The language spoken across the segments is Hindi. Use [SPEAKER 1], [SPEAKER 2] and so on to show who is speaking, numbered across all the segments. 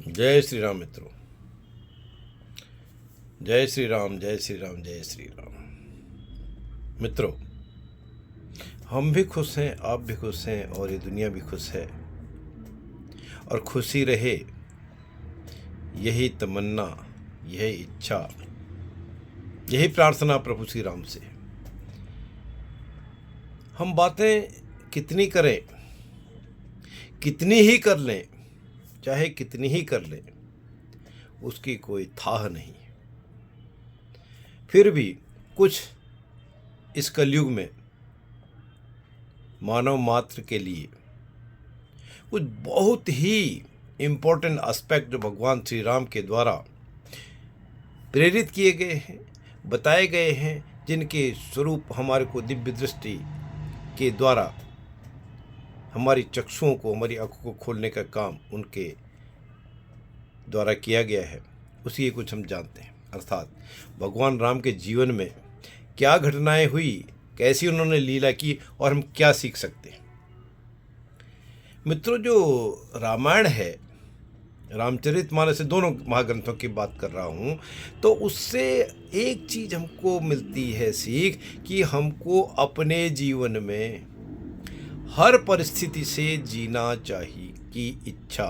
[SPEAKER 1] जय श्री राम मित्रों। जय श्री राम, जय श्री राम, जय श्री राम। मित्रों, हम भी खुश हैं, आप भी खुश हैं और ये दुनिया भी खुश है और खुशी रहे, यही तमन्ना, यही इच्छा, यही प्रार्थना प्रभु श्री राम से। हम बातें कितनी करें, कितनी ही कर लें, चाहे कितनी ही कर लें, उसकी कोई थाह नहीं। फिर भी कुछ इस कलयुग में मानव मात्र के लिए कुछ बहुत ही इम्पोर्टेंट एस्पेक्ट जो भगवान श्री राम के द्वारा प्रेरित किए गए हैं, बताए गए हैं, जिनके स्वरूप हमारे को दिव्य दृष्टि के द्वारा हमारी चक्षुओं को, हमारी आंखों को खोलने का काम उनके द्वारा किया गया है, उसी कुछ हम जानते हैं। अर्थात भगवान राम के जीवन में क्या घटनाएं हुई, कैसी उन्होंने लीला की और हम क्या सीख सकते हैं। मित्रों, जो रामायण है, रामचरितमानस से, दोनों महाग्रंथों की बात कर रहा हूँ, तो उससे एक चीज़ हमको मिलती है सीख कि हमको अपने जीवन में हर परिस्थिति से जीना चाहिए की इच्छा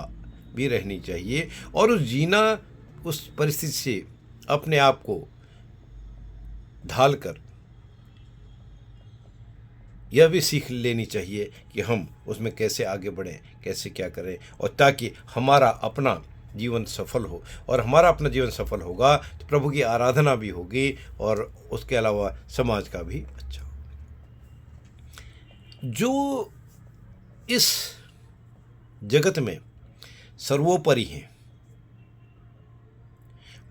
[SPEAKER 1] भी रहनी चाहिए और उस परिस्थिति से अपने आप को ढालकर यह भी सीख लेनी चाहिए कि हम उसमें कैसे आगे बढ़ें, कैसे क्या करें, और ताकि हमारा अपना जीवन सफल हो। और हमारा अपना जीवन सफल होगा तो प्रभु की आराधना भी होगी और उसके अलावा समाज का भी अच्छा होगा। जो इस जगत में सर्वोपरि हैं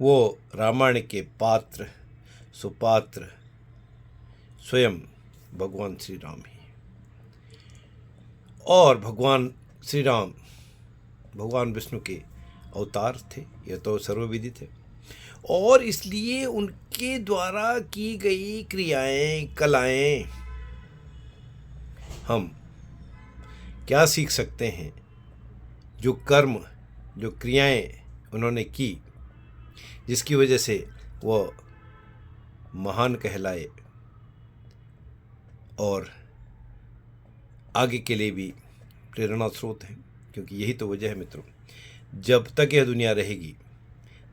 [SPEAKER 1] वो रामायण के पात्र, सुपात्र स्वयं भगवान श्री राम ही। और भगवान श्री राम भगवान विष्णु के अवतार थे, यह तो सर्वविदित है। और इसलिए उनके द्वारा की गई क्रियाएं, कलाएं हम क्या सीख सकते हैं। जो कर्म, जो क्रियाएं उन्होंने की, जिसकी वजह से वो महान कहलाए और आगे के लिए भी प्रेरणा स्रोत हैं, क्योंकि यही तो वजह है मित्रों, जब तक यह दुनिया रहेगी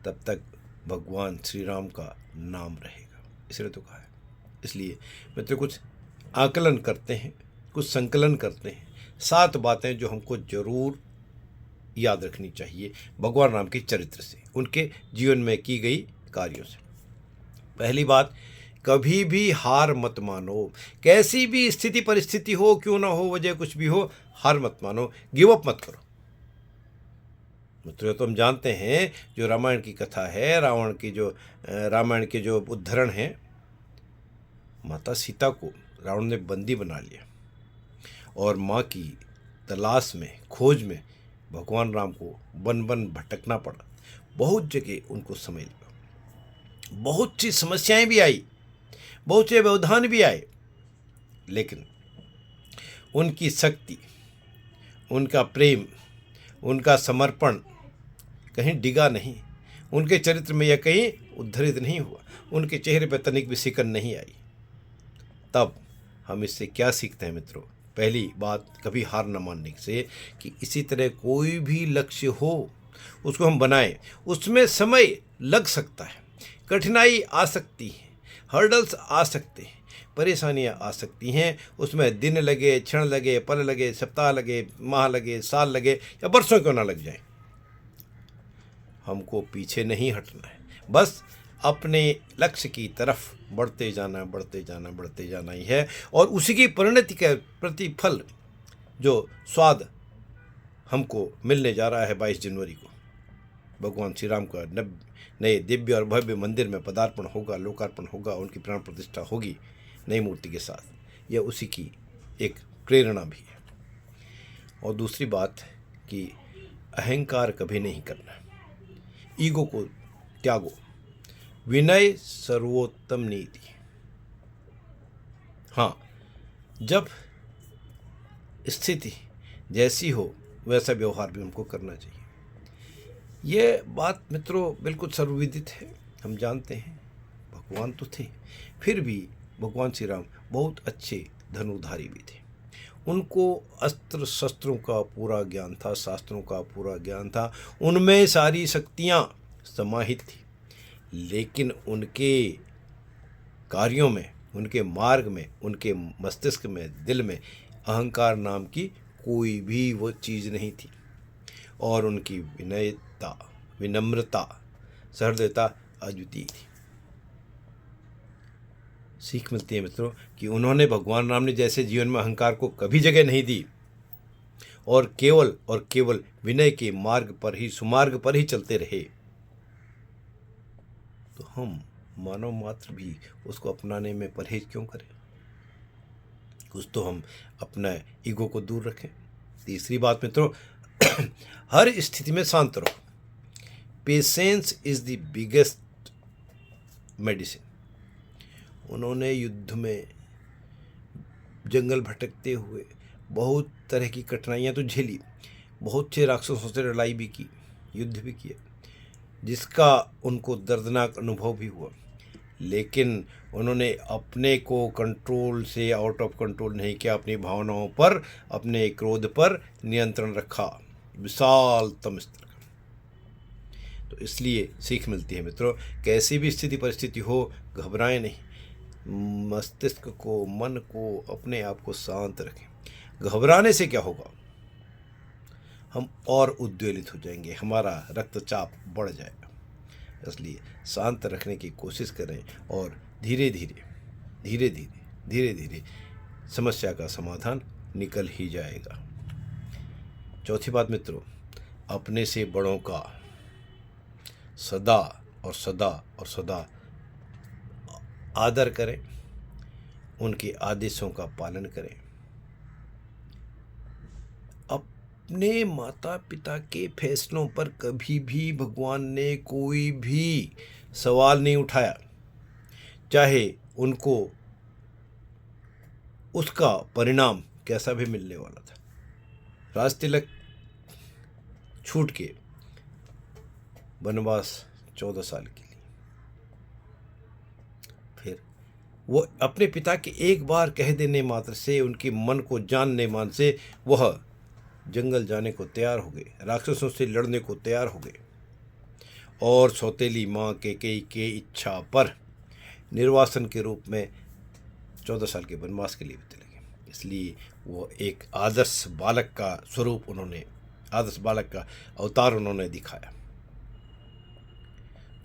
[SPEAKER 1] तब तक भगवान श्री राम का नाम रहेगा, इसलिए तो कहा है। इसलिए मित्रों, कुछ आकलन करते हैं, कुछ संकलन करते हैं, 7 बातें जो हमको जरूर याद रखनी चाहिए भगवान राम के चरित्र से, उनके जीवन में की गई कार्यों से। पहली बात, कभी भी हार मत मानो। कैसी भी स्थिति परिस्थिति हो, क्यों ना हो, वजह कुछ भी हो, हार मत मानो, गिव अप मत करो। मित्रों, तो हम जानते हैं जो रामायण की कथा है, रामायण के जो उद्धरण हैं, माता सीता को रावण ने बंदी बना लिया और माँ की तलाश में, खोज में भगवान राम को वन वन भटकना पड़ा। बहुत जगह उनको समय लगा, बहुत सी समस्याएं भी आई, बहुत से व्यवधान भी आए, लेकिन उनकी शक्ति, उनका प्रेम, उनका समर्पण कहीं डिगा नहीं, उनके चरित्र में यह कहीं उद्धृत नहीं हुआ, उनके चेहरे पर तनिक भी सिकन नहीं आई। तब हम इससे क्या सीखते हैं मित्रों? पहली बात, कभी हार न मानने से, कि इसी तरह कोई भी लक्ष्य हो उसको हम बनाएं, उसमें समय लग सकता है, कठिनाई आ सकती है, हर्डल्स आ सकते हैं, परेशानियां आ सकती हैं, उसमें दिन लगे, क्षण लगे, पल लगे, सप्ताह लगे, माह लगे, साल लगे या बरसों क्यों ना लग जाए, हमको पीछे नहीं हटना है। बस अपने लक्ष्य की तरफ बढ़ते जाना, बढ़ते जाना, बढ़ते जाना ही है। और उसी की परिणति का प्रतिफल, जो स्वाद हमको मिलने जा रहा है 22 जनवरी को, भगवान श्री राम का नए दिव्य और भव्य मंदिर में पदार्पण होगा, लोकार्पण होगा, उनकी प्राण प्रतिष्ठा होगी नई मूर्ति के साथ, यह उसी की एक प्रेरणा भी है। और दूसरी बात कि अहंकार कभी नहीं करना, ईगो को त्यागो, विनय सर्वोत्तम नीति। हाँ, जब स्थिति जैसी हो वैसा व्यवहार भी हमको करना चाहिए। ये बात मित्रों बिल्कुल सर्वविदित है, हम जानते हैं। भगवान तो थे, फिर भी भगवान श्री राम बहुत अच्छे धनुर्धारी भी थे। उनको अस्त्र शस्त्रों का पूरा ज्ञान था, शास्त्रों का पूरा ज्ञान था, उनमें सारी शक्तियाँ समाहित थी। लेकिन उनके कार्यों में, उनके मार्ग में, उनके मस्तिष्क में, दिल में अहंकार नाम की कोई भी वो चीज़ नहीं थी। और उनकी विनयता, विनम्रता, सहृदयता अद्वितीय थी। सीख मिलती है मित्रों कि उन्होंने, भगवान राम ने जैसे जीवन में अहंकार को कभी जगह नहीं दी और केवल विनय के मार्ग पर ही, सुमार्ग पर ही चलते रहे। तो हम मानव मात्र भी उसको अपनाने में परहेज क्यों करें? कुछ तो हम अपना ईगो को दूर रखें। तीसरी बात मित्रों, हर स्थिति में शांत रहो। Patience is the biggest medicine. उन्होंने युद्ध में जंगल भटकते हुए बहुत तरह की कठिनाइयाँ तो झेली, बहुत से राक्षसों से लड़ाई भी की, युद्ध भी किया, जिसका उनको दर्दनाक अनुभव भी हुआ। लेकिन उन्होंने अपने को कंट्रोल से आउट ऑफ कंट्रोल नहीं किया, अपनी भावनाओं पर, अपने क्रोध पर नियंत्रण रखा, विशालतम स्तर का। तो इसलिए सीख मिलती है मित्रों, कैसी भी स्थिति परिस्थिति हो, घबराएं नहीं। मस्तिष्क को, मन को, अपने आप को शांत रखें। घबराने से क्या होगा? हम और उद्वेलित हो जाएंगे, हमारा रक्तचाप बढ़ जाएगा। इसलिए शांत रखने की कोशिश करें और धीरे धीरे समस्या का समाधान निकल ही जाएगा। चौथी बात मित्रों, अपने से बड़ों का सदा और सदा आदर करें, उनके आदेशों का पालन करें। अपने माता पिता के फैसलों पर कभी भी भगवान ने कोई भी सवाल नहीं उठाया, चाहे उनको उसका परिणाम कैसा भी मिलने वाला था। राज तिलक छूट के वनवास 14 साल के लिए, फिर वो अपने पिता के एक बार कह देने मात्र से, उनके मन को जानने मान से वह जंगल जाने को तैयार हो गए, राक्षसों से लड़ने को तैयार हो गए और सौतेली माँ कैकेयी के इच्छा पर निर्वासन के रूप में 14 साल के वनवास के लिए भी चले गए। इसलिए वो एक आदर्श बालक का स्वरूप उन्होंने, आदर्श बालक का अवतार उन्होंने दिखाया।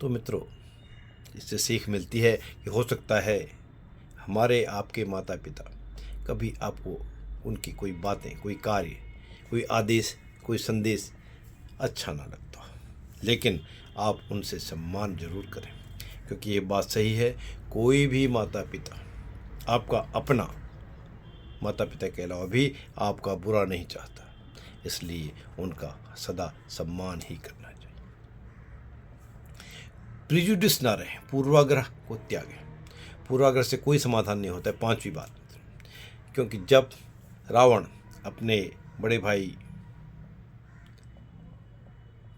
[SPEAKER 1] तो मित्रों, इससे सीख मिलती है कि हो सकता है हमारे आपके माता पिता कभी आपको उनकी कोई बातें, कोई कार्य, कोई आदेश, कोई संदेश अच्छा ना लगता, लेकिन आप उनसे सम्मान जरूर करें, क्योंकि ये बात सही है, कोई भी माता पिता आपका अपना माता पिता के अलावा भी आपका बुरा नहीं चाहता। इसलिए उनका सदा सम्मान ही करना चाहिए। प्रिजुडिस ना रहे, पूर्वाग्रह को त्यागें। पूर्वाग्रह से कोई समाधान नहीं होता है। पांचवी बात, क्योंकि जब रावण अपने बड़े भाई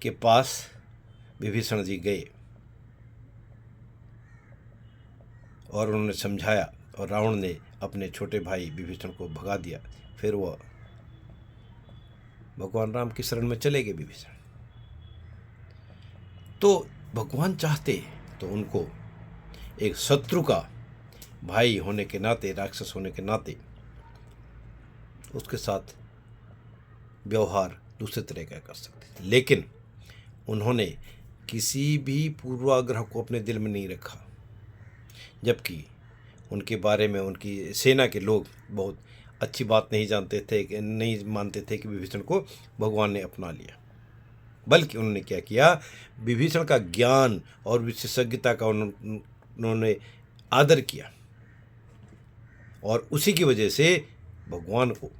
[SPEAKER 1] के पास विभीषण जी गए और उन्होंने समझाया और रावण ने अपने छोटे भाई विभीषण को भगा दिया, फिर वह भगवान राम की शरण में चले गए विभीषण। तो भगवान चाहते तो उनको एक शत्रु का भाई होने के नाते, राक्षस होने के नाते उसके साथ व्यवहार दूसरे तरह का कर सकते थे, लेकिन उन्होंने किसी भी पूर्वाग्रह को अपने दिल में नहीं रखा। जबकि उनके बारे में उनकी सेना के लोग बहुत अच्छी बात नहीं जानते थे, नहीं मानते थे कि विभीषण को भगवान ने अपना लिया, बल्कि उन्होंने क्या किया, विभीषण का ज्ञान और विशेषज्ञता का उन्होंने आदर किया और उसी की वजह से भगवान को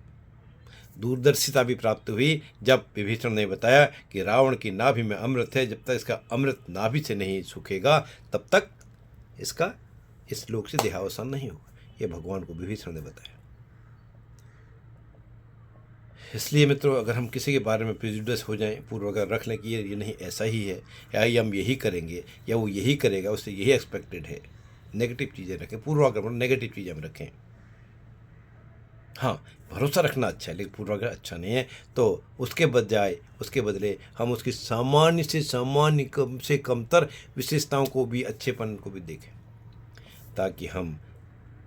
[SPEAKER 1] दूरदर्शिता भी प्राप्त हुई। जब विभीषण ने बताया कि रावण की नाभि में अमृत है, जब तक इसका अमृत नाभि से नहीं सूखेगा तब तक इसका इस लोक से देहावसान नहीं होगा, ये भगवान को विभीषण ने बताया। इसलिए मित्रों, अगर हम किसी के बारे में प्रेजुडिस हो जाएं, पूर्वाग्रह रख लें कि ये नहीं ऐसा ही है, या हम यही करेंगे, या वो यही करेगा, उससे यही एक्सपेक्टेड है, नेगेटिव चीज़ें रखें, पूर्वाग्रह मतलब नेगेटिव चीज़ें हम रखें। हाँ, भरोसा रखना अच्छा है, लेकिन पूर्वाग्रह अच्छा नहीं है। तो उसके बदले हम उसकी सामान्य से कमतर विशेषताओं को भी, अच्छेपन को भी देखें, ताकि हम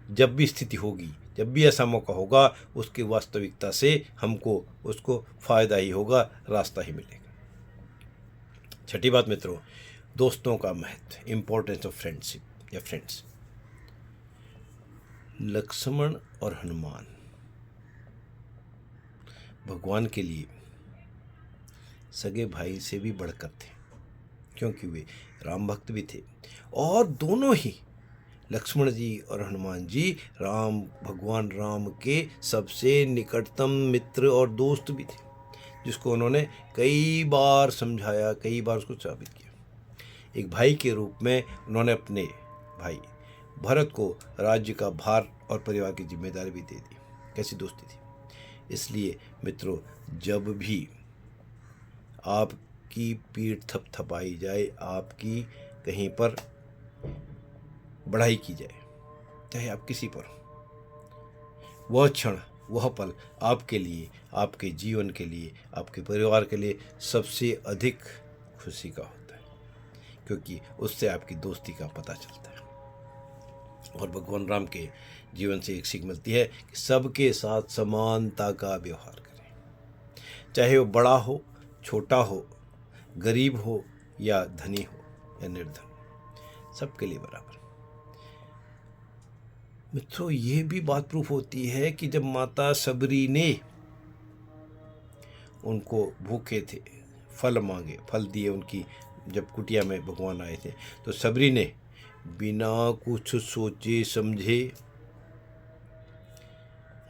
[SPEAKER 1] जब भी स्थिति होगी, जब भी ऐसा मौका होगा, उसकी वास्तविकता से हमको उसको फ़ायदा ही होगा, रास्ता ही मिलेगा। छठी बात मित्रों, दोस्तों का महत्व, इम्पोर्टेंस ऑफ फ्रेंडशिप या फ्रेंड्स। लक्ष्मण और हनुमान भगवान के लिए सगे भाई से भी बढ़कर थे, क्योंकि वे राम भक्त भी थे, और दोनों ही लक्ष्मण जी और हनुमान जी भगवान राम के सबसे निकटतम मित्र और दोस्त भी थे, जिसको उन्होंने कई बार समझाया, कई बार उसको साबित किया। एक भाई के रूप में उन्होंने अपने भाई भरत को राज्य का भार और परिवार की जिम्मेदारी भी दे दी। कैसी दोस्ती थी। इसलिए मित्रों, जब भी आपकी पीठ थपथपाई जाए, आपकी कहीं पर बढ़ाई की जाए, चाहे आप किसी पर हो, वह क्षण, वह पल आपके लिए, आपके जीवन के लिए, आपके परिवार के लिए सबसे अधिक खुशी का होता है, क्योंकि उससे आपकी दोस्ती का पता चलता है। और भगवान राम के जीवन से एक सीख मिलती है कि सबके साथ समानता का व्यवहार करें, चाहे वो बड़ा हो, छोटा हो, गरीब हो या धनी हो या निर्धन, सबके लिए बराबर। मित्रों, ये भी बात प्रूफ होती है कि जब माता सबरी ने उनको भूखे थे, फल मांगे, फल दिए उनकी, जब कुटिया में भगवान आए थे, तो सबरी ने बिना कुछ सोचे समझे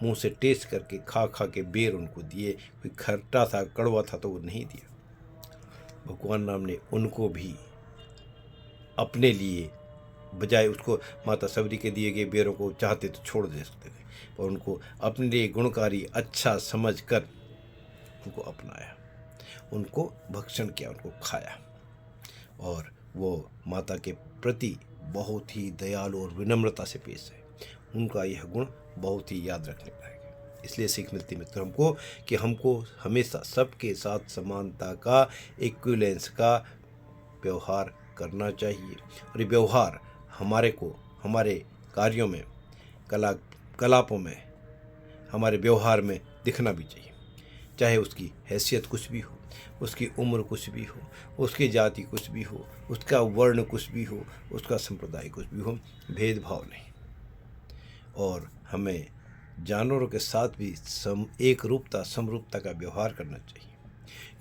[SPEAKER 1] मुंह से टेस्ट करके खा के बेर उनको दिए। कोई खट्टा था, कड़वा था तो वो नहीं दिया। भगवान राम ने उनको भी अपने लिए, बजाय उसको माता सबरी के दिए गए बेरों को चाहते तो छोड़ दे सकते थे, और उनको अपने लिए गुणकारी अच्छा समझकर उनको अपनाया, उनको भक्षण किया, उनको खाया, और वो माता के प्रति बहुत ही दयालु और विनम्रता से पेश है। उनका यह गुण बहुत ही याद रखने लायक है। इसलिए सीख मिलती मित्रों हमको कि हमको हमेशा सबके साथ समानता का, इक्विलेंस का व्यवहार करना चाहिए, और ये व्यवहार हमारे को हमारे कार्यों में, कलापों में, हमारे व्यवहार में दिखना भी चाहिए, चाहे उसकी हैसियत कुछ भी हो, उसकी उम्र कुछ भी हो, उसकी जाति कुछ भी हो, उसका वर्ण कुछ भी हो, उसका संप्रदाय कुछ भी हो, भेदभाव नहीं। और हमें जानवरों के साथ भी एकरूपता, समरूपता का व्यवहार करना चाहिए,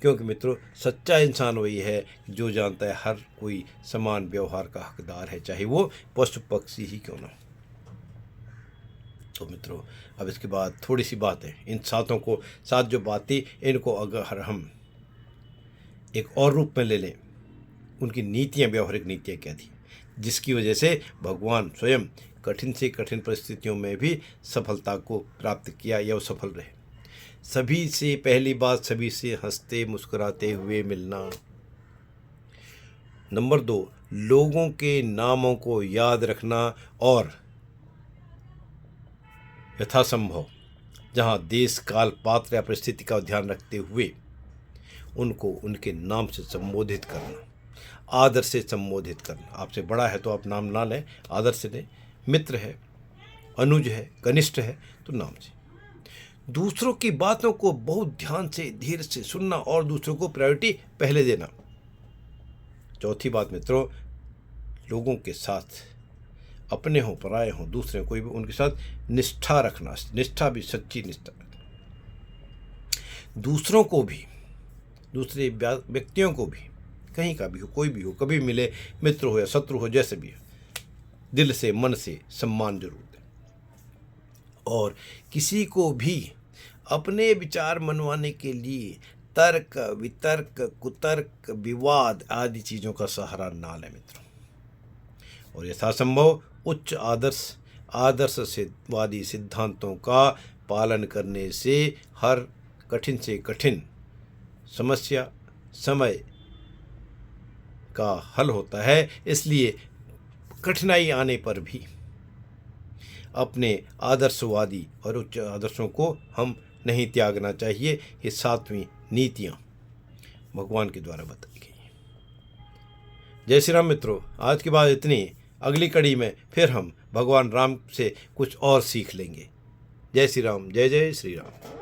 [SPEAKER 1] क्योंकि मित्रों, सच्चा इंसान वही है जो जानता है हर कोई समान व्यवहार का हकदार है, चाहे वो पशु पक्षी ही क्यों ना हो। तो मित्रों, अब इसके बाद थोड़ी सी बातें, इन सात जो बातें, इनको अगर हम एक और रूप में ले लें, उनकी नीतियाँ, व्यवहारिक नीतियाँ क्या थी, जिसकी वजह से भगवान स्वयं कठिन से कठिन परिस्थितियों में भी सफलता को प्राप्त किया, या वो सफल रहे। सभी से पहली बात, सभी से हंसते मुस्कुराते हुए मिलना। नंबर 2, लोगों के नामों को याद रखना, और यथासंभव जहाँ देश, काल, पात्र या परिस्थिति का ध्यान रखते हुए उनको उनके नाम से संबोधित करना, आदर से संबोधित करना। आपसे बड़ा है तो आप नाम ना लें, आदर से लें। मित्र है, अनुज है, कनिष्ठ है तो नाम से। दूसरों की बातों को बहुत ध्यान से, धीरे से सुनना, और दूसरों को प्रायोरिटी पहले देना। चौथी बात मित्रों, लोगों के साथ, अपने हों पराये हों, दूसरे कोई भी, उनके साथ निष्ठा रखना, निष्ठा भी सच्ची निष्ठा रखना। दूसरों को भी, दूसरे व्यक्तियों को भी, कहीं का भी हो, कोई भी हो, कभी मिले, मित्र हो या शत्रु हो, जैसे भी हो, दिल से, मन से सम्मान जरूर दें। और किसी को भी अपने विचार मनवाने के लिए तर्क, वितर्क, कुतर्क, विवाद आदि चीज़ों का सहारा ना लें मित्रों। और यथासंभव उच्च आदर्शवादी सिद्धांतों का पालन करने से हर कठिन से कठिन समस्या समय का हल होता है। इसलिए कठिनाई आने पर भी अपने आदर्शवादी और उच्च आदर्शों को हम नहीं त्यागना चाहिए। ये 7वीं नीतियाँ भगवान के द्वारा बताई गई हैं। जय श्री राम मित्रों, आज की बात इतनी। अगली कड़ी में फिर हम भगवान राम से कुछ और सीख लेंगे। जय श्री राम, जय जय श्री राम।